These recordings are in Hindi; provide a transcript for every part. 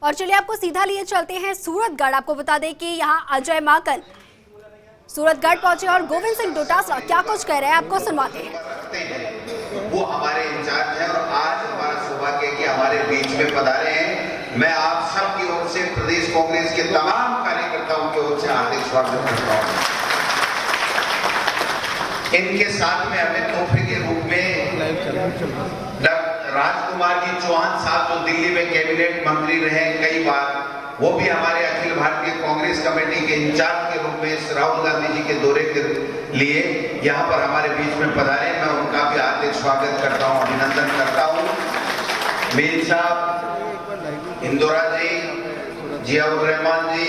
और चलिए आपको सीधा लिए चलते हैं सूरतगढ़। आपको बता दें कि यहाँ अजय माकन सूरतगढ़ पहुंचे और गोविंद सिंह डोटासरा क्या कुछ कह रहे हैं आपको सुनवाते हैं। वो हमारे इंचार्ज हैं और आज हमारा सौभाग्य कि हमारे बीच में पधारे हैं। मैं आप सब की ओर से प्रदेश कांग्रेस के तमाम कार्यकर्ताओं की ओर से हार्दिक स्वागत करता हूं। इनके साथ में हमें तोहफे के रूप में राजकुमार जी चौहान साहब जो दिल्ली में कैबिनेट मंत्री रहे कई बार, वो भी हमारे अखिल भारतीय कांग्रेस कमेटी के इंचार्ज के रूप में राहुल गांधी जी के दौरे के लिए यहाँ पर हमारे बीच में पधारे। मैं उनका भी हार्दिक स्वागत करता हूँ, अभिनंदन करता हूँ। मीर साहब, इंदौरा जी, जियाउर रहमान जी,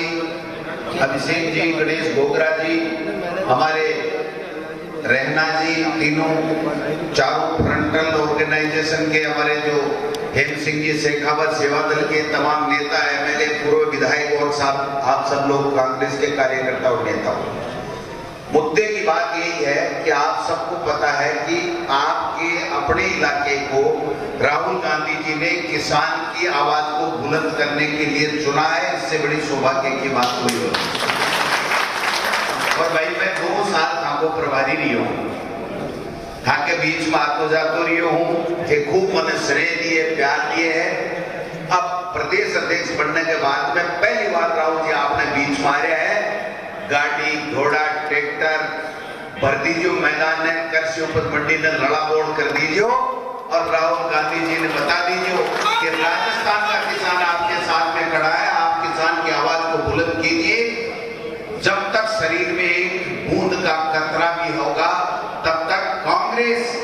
अभिषेक जी, गणेश गोगरा जी, हमारे रहना जी, तीनों चारों फ्रंटल ऑर्गेनाइजेशन के हमारे जो हेम सिंह जी शेखावत सेवा दल के तमाम नेता, एमएलए, पूर्व विधायक और साहब, आप सब लोग कांग्रेस के कार्यकर्ता और नेता हो। मुद्दे की बात यही है कि आप सबको पता है कि आपके अपने इलाके को राहुल गांधी जी ने किसान की आवाज को बुलंद करने के लिए चुना है। इससे बड़ी सौभाग्य की बात हुई हो। और भाई मैं 2 साल खाको प्रभारी रही हूँ, खाके बीच में आतो जातो रही हूँ कि खूब मन श्रेय दिए, प्यार दिए है। अब प्रदेश अध्यक्ष बनने के बाद में पहली बार राहुल जी आपने बीच मारे है। गाड़ी घोड़ा ट्रैक्टर भर दीजिए मैदान में, कृषि उपज मंडी ने लड़ा बोड़ कर दीजिए और राहुल गांधी जी ने बता दीजिए कि राजस्थान का किसान आपके साथ में खड़ा है। आप किसान की आवाज को बुलंद कीजिए। जब तक शरीर में एक बूंद का कतरा भी होगा तब तक कांग्रेस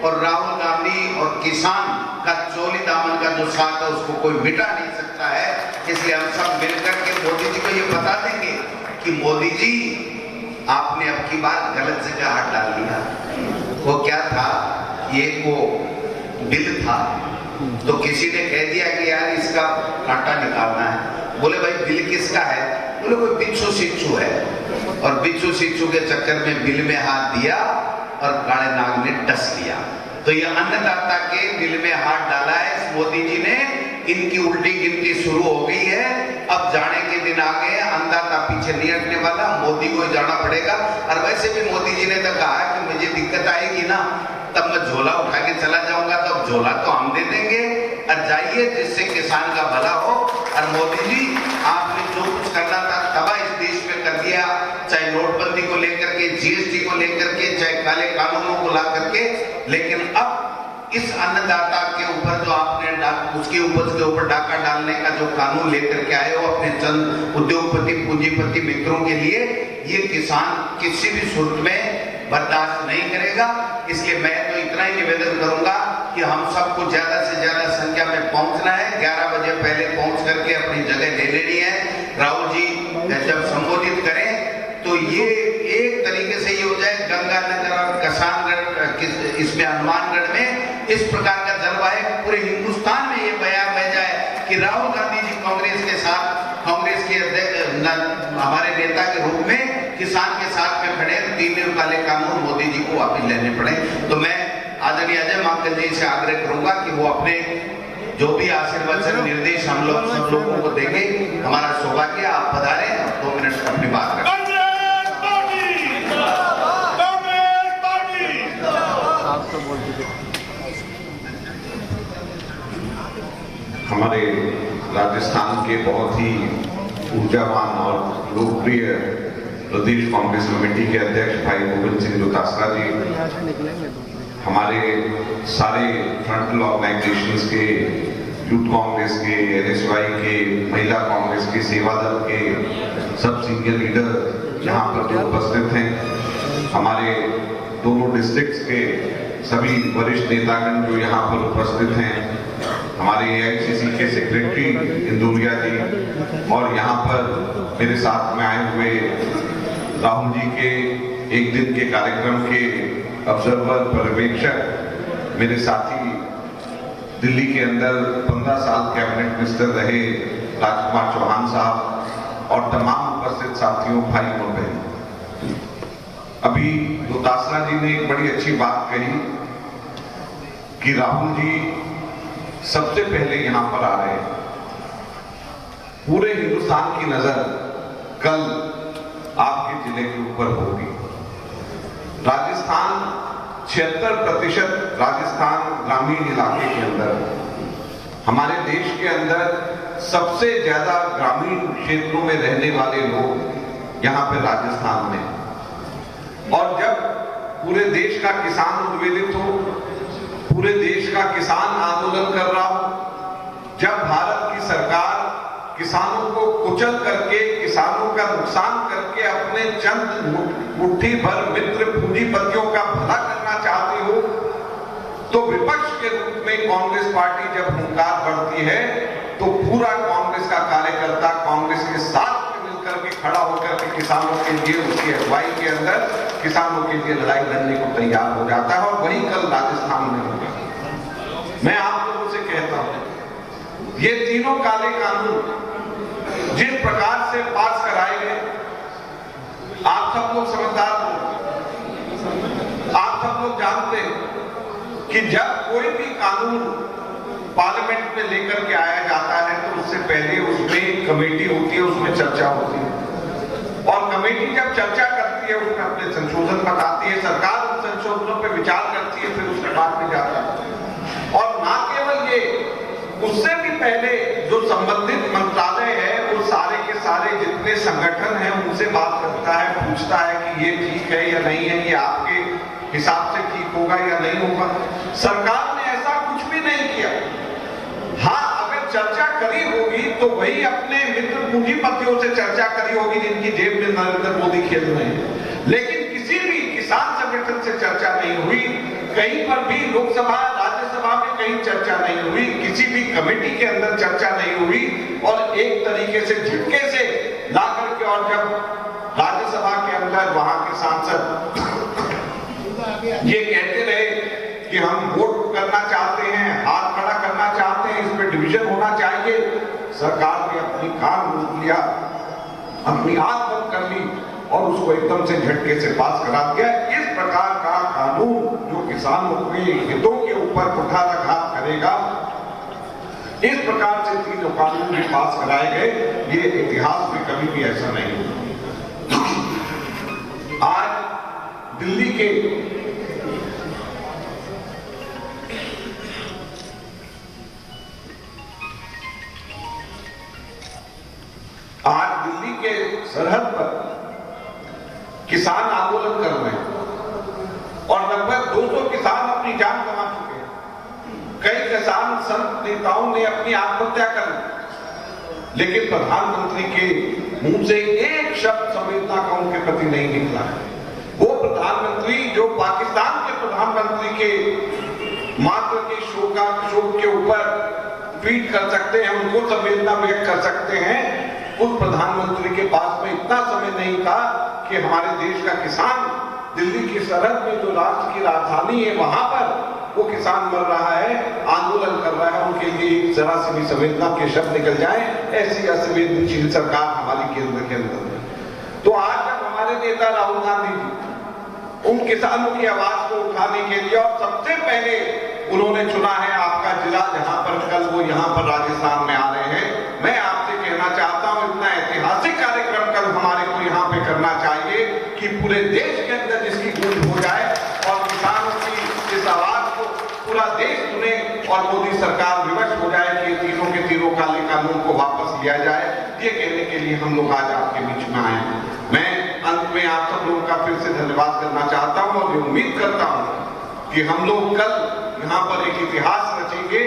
और राहुल गांधी और किसान का चोली दामन का जो साथ है उसको कोई मिटा नहीं सकता है। इसलिए हम सब मिलकर के मोदी जी को ये बता देंगे कि मोदी जी आपने अब की बार गलत जगह हाथ डाल लिया। वो क्या था, ये वो बिल था, तो किसी ने कह दिया कि यार इसका कांटा निकालना है। बोले भाई बिल किसका है? बोले कोई बिच्छू शिक्षु है। और बिच्छू शिक्षु के चक्कर में बिल में हाथ दिया और काले नाग ने डस लिया। तो ये अन्नदाता के बिल में हाथ डाला है इस मोदी जी ने। इनकी उल्टी गिनती शुरू हो गई है। अब जाने के दिन आ गए, अन्नदाता पीछे नहीं हटने वाला, मोदी को जाना पड़ेगा। और वैसे भी मोदी जी ने तो कहा कि मुझे दिक्कत आएगी ना तब मैं झोला उठा के चला जाऊंगा, तो अब झोला तो हम दे देंगे और जाइए जिससे किसान का भला हो। और मोदी जी आपने जो कुछ करना था तबाह इस देश में कर दिया, चाहे नोटबंदी को लेकर के, जीएसटी को लेकर के, चाहे काले कानूनों को ला करके। लेकिन अब इस अन्नदाता के ऊपर जो आपने उसके उपज के ऊपर डाका डालने का जो कानून लेकर के आए हो अपने चंद उद्योगपति पूंजीपति मित्रों के लिए, ये किसान किसी भी सूरत में बर्दाश्त नहीं करेगा। इसलिए मैं तो इतना ही निवेदन करूंगा कि हम सबको ज्यादा से ज्यादा संख्या में पहुंचना है। 11 बजे पहले पहुंच करके अपनी जगह ले लेनी है। राहुल जी जब संबोधित करें तो ये एक तरीके से ये हो जाए गंगानगर और किसानगढ़, इसमें हनुमानगढ़ में इस प्रकार का जलवायु पूरे हिंदुस्तान में ये बयान बह जाए कि राहुल गांधी जी कांग्रेस के साथ, कांग्रेस के हमारे नेता के रूप में किसान के साथ में खड़े। 3 काले कानून मोदी जी को वापिस लेने पड़े। तो मैं आदरणीय अजय माकन जी से आग्रह करूंगा कि वो अपने जो भी आशीर्वचन निर्देश हम लोग सब लोगों को देंगे। हमारा सौभाग्य, आप पधारे, 2 मिनट अपनी बात रखें। हमारे राजस्थान के बहुत ही ऊर्जावान और लोकप्रिय प्रदेश कांग्रेस कमेटी के अध्यक्ष भाई गोविंद सिंह डोटासरा जी, हमारे सारे फ्रंटल ऑर्गेनाइजेशंस के, यूथ कांग्रेस के, एनएसवाई के, महिला कांग्रेस के, सेवा दल के सब सीनियर लीडर यहाँ पर जो उपस्थित हैं, हमारे दोनों डिस्ट्रिक्ट्स के सभी वरिष्ठ नेतागण जो यहाँ पर उपस्थित हैं, हमारे एआईसीसी के सेक्रेटरी इंदुरिया जी, और यहाँ पर मेरे साथ में आए हुए राहुल जी के एक दिन के कार्यक्रम के ऑब्जर्वर, पर्यवेक्षक, मेरे साथी दिल्ली के अंदर 15 साल कैबिनेट मिनिस्टर रहे राजकुमार चौहान साहब और तमाम उपस्थित साथियों, भाई और बहन। अभी डोटासरा जी ने एक बड़ी अच्छी बात कही कि राहुल जी सबसे पहले यहाँ पर आ रहे हैं। पूरे हिंदुस्तान की नजर कल आपके जिले के ऊपर होगी। राजस्थान 76% राजस्थान ग्रामीण इलाके के अंदर, हमारे देश के अंदर सबसे ज्यादा ग्रामीण क्षेत्रों में रहने वाले लोग यहाँ पे राजस्थान में। और जब पूरे देश का किसान उद्वेलित हो, पूरे देश का किसान आंदोलन कर रहा हो, जब भारत की सरकार किसानों को कुचल करके, किसानों का नुकसान करके अपने चंद मुट्ठी भर मित्र पूंजीपतियों का भला करना चाहती हो, तो विपक्ष के रूप में कांग्रेस पार्टी जब हुंकार बढ़ती है तो पूरा कांग्रेस का कार्यकर्ता कांग्रेस के साथ मिलकर के खड़ा होकर के किसानों के लिए, उसकी अगुवाई के अंदर किसानों के लिए लड़ाई लड़ने को तैयार हो जाता है। और वही कल राजस्थान में होगा। मैं आप लोगों से कहता हूं, ये तीनों काले कानून जिस प्रकार से पास कराए गए, आप सब लोग समझदार हो, आप सब लोग जानते हैं कि जब कोई भी कानून पार्लियामेंट में लेकर के आया जाता है तो उससे पहले उसमें कमेटी होती है, उसमें चर्चा होती है। और कमेटी जब चर्चा करती है, उसमें अपने संशोधन बताती है, सरकार उन संशोधनों पर विचार करती है, फिर उसके बाद में जाता है। और ना केवल ये, उससे भी पहले जो संबंधित मंत्रालय है वो सारे के सारे जितने संगठन हैं उनसे बात करता है, पूछता है कि ये ठीक है या नहीं है, ये आपके हिसाब से ठीक होगा या नहीं होगा। सरकार ने ऐसा कुछ भी नहीं किया। हाँ, अगर चर्चा करी होगी तो वही अपने मित्र पूंजीपतियों से चर्चा करी होगी जिनकी जेब में नरेंद्र मोदी खेल रहे हैं। लेकिन किसी भी किसान संगठन से चर्चा नहीं हुई, कहीं पर भी लोकसभा राज्यसभा में कहीं चर्चा नहीं हुई, किसी भी कमेटी के अंदर चर्चा नहीं हुई। और एक तरीके से झटके से ला करके, और जब राज्यसभा के अंदर वहां के सांसद ये कहते रहे कि हम वोट करना चाहते हैं, हाथ खड़ा करना चाहते हैं, इस पे डिवीजन होना चाहिए, सरकार ने अपनी कान रोक लिया, अपनी आंख बंद कर ली और उसको एकदम से झटके से पास करा दिया। इस प्रकार का कानून जो किसानों के हितों के ऊपर कुठाराघात करेगा, इस प्रकार से तीनों कानून भी पास कराए गए, ये इतिहास में कभी भी ऐसा नहीं हुआ। आज दिल्ली के सरहद पर किसान आंदोलन कर रहे हैं और लगभग 200 किसान अपनी जान गंवा चुके हैं। कई किसान संत नेताओं ने अपनी आत्महत्या कर ली, लेकिन प्रधानमंत्री के मुंह से एक शब्द संवेदना का उनके प्रति नहीं निकला है। वो प्रधानमंत्री जो पाकिस्तान के प्रधानमंत्री के मात्र के शोक के ऊपर ट्वीट कर सकते हैं, उनको संवेदना व्यक्त कर सकते हैं, उस प्रधानमंत्री के पास में इतना समय नहीं था कि हमारे देश का किसान दिल्ली की सरहद में जो राष्ट्र की राजधानी है वहां पर वो किसान मर रहा है, आंदोलन कर रहा है, उनके लिए जरा सी भी संवेदना के शब्द निकल जाए, ऐसी असंवेदनशील सरकार हमारी केंद्र के अंदर है। तो आज जब हमारे नेता राहुल गांधी जी उन किसानों की आवाज को उठाने के लिए और सबसे पहले उन्होंने चुना है आपका जिला, जहां पर कल वो यहाँ पर राजस्थान में आ रहे हैं, मैं आपसे कहना चाहता हूं इतना ऐतिहासिक कार्यक्रम कल हमारे को यहाँ पे करना चाहिए कि पूरे देश के अंदर जिसकी गूंज हो जाए और किसानों की इस आवाज को पूरा देश सुने और मोदी सरकार विवश हो जाए कि तीनों के तीनों काले कानून को वापस लिया जाए। ये कहने के लिए हम लोग आज आपके बीच में आए हैं। मैं अंत में आप सब लोगों का फिर से धन्यवाद करना चाहता हूं और उम्मीद करता हूं कि हम लोग कल यहाँ पर एक इतिहास रचेंगे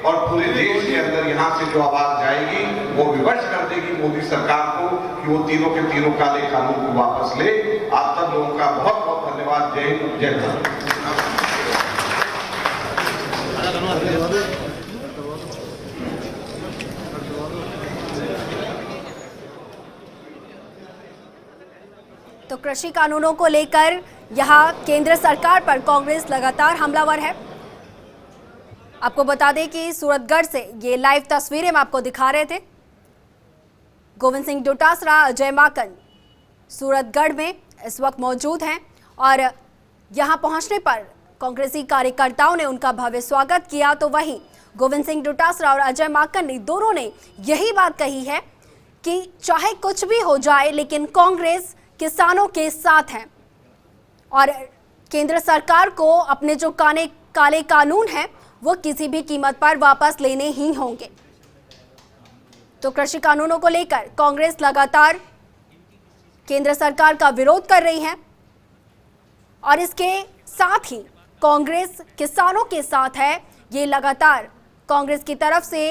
और पूरे देश के अंदर यहाँ से जो आवाज जाएगी वो विवश कर देगी मोदी सरकार को कि वो तीनों के तीनों काले कानून को वापस ले। आप सब लोगों का बहुत बहुत धन्यवाद। जय हिंद, जय भारत। तो कृषि कानूनों को लेकर यहाँ केंद्र सरकार पर कांग्रेस लगातार हमलावर है। आपको बता दें कि सूरतगढ़ से ये लाइव तस्वीरें हम आपको दिखा रहे थे। गोविंद सिंह डोटासरा, अजय माकन सूरतगढ़ में इस वक्त मौजूद हैं और यहां पहुंचने पर कांग्रेसी कार्यकर्ताओं ने उनका भव्य स्वागत किया। तो वहीं गोविंद सिंह डोटासरा और अजय माकन ने दोनों ने यही बात कही है कि चाहे कुछ भी हो जाए लेकिन कांग्रेस किसानों के साथ है और केंद्र सरकार को अपने जो काले कानून हैं वो किसी भी कीमत पर वापस लेने ही होंगे। तो कृषि कानूनों को लेकर कांग्रेस लगातार केंद्र सरकार का विरोध कर रही है और इसके साथ ही कांग्रेस किसानों के साथ है। ये लगातार कांग्रेस की तरफ से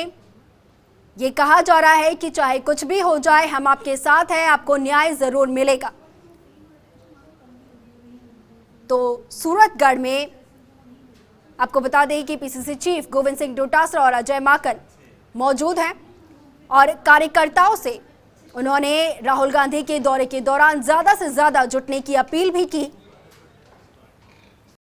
ये कहा जा रहा है कि चाहे कुछ भी हो जाए हम आपके साथ हैं, आपको न्याय जरूर मिलेगा। तो सूरतगढ़ में आपको बता दें कि पीसीसी चीफ गोविंद सिंह डोटासरा और अजय माकन मौजूद हैं और कार्यकर्ताओं से उन्होंने राहुल गांधी के दौरे के दौरान ज्यादा से ज्यादा जुटने की अपील भी की।